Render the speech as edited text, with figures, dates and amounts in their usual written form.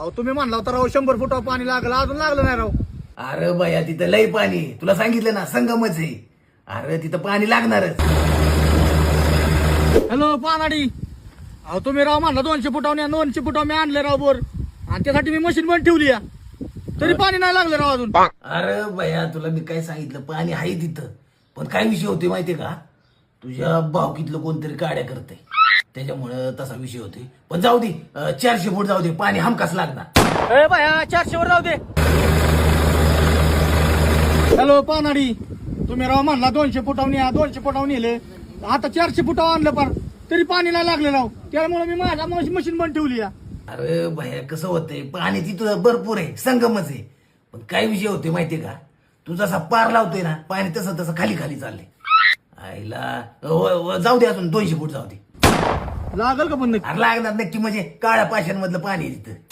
अहो तुम्ही म्हणला होता राव 100 फुटावर पाणी लागलं, अजून लागलं नाही राव. अरे भैया तिथं लय पाणी आहे. तुला सांगितलं ना संगमच आहे. अरे तिथं पाणी लागणारच. हॅलो पानाडी, अहो तुम्ही राव म्हणला 200 फुटावर 200 फुटावर मी आणले राव बोर, आणि त्यासाठी मी मशीन बंद ठेवली या. तरी पाणी नाही लागलं राव अजून. अरे भैया तुला मी काय सांगितलं, पाणी आहे तिथं. पण काय विषय होते माहितीये का, तुझ्या भावकीतलं कोणतरी काड्या करते, त्याच्यामुळे तसा विषय होते. पण जाऊ दे, 400 फूट जाऊ दे, पाणी हमखास लागणार. ए बाया 400 वर राहू दे. हॅलो पानाडी, तुम्ही राव म्हणला 200 फुटावर 200 फुटावर नेले, आता 400 फुटावर आणलं पण तरी पाणी नाही लागलं राव. त्यामुळे मी माझ्या मशीन बंद ठेवली या. अरे भैया कसं होतंय, पाणी तिथं भरपूर आहे, संगमच आहे. पण काय विषय होते माहितीये का, तू जसा पार लावतोय ना पाणी तसं तसं खाली खाली चाललंय. आईला जाऊ दे, अजून 200 फूट जाऊ दे. लागल का पण नक्की? अरे लागणार नक्की, म्हणजे काळ्या पाशांमधलं पाणी आहे तिथं.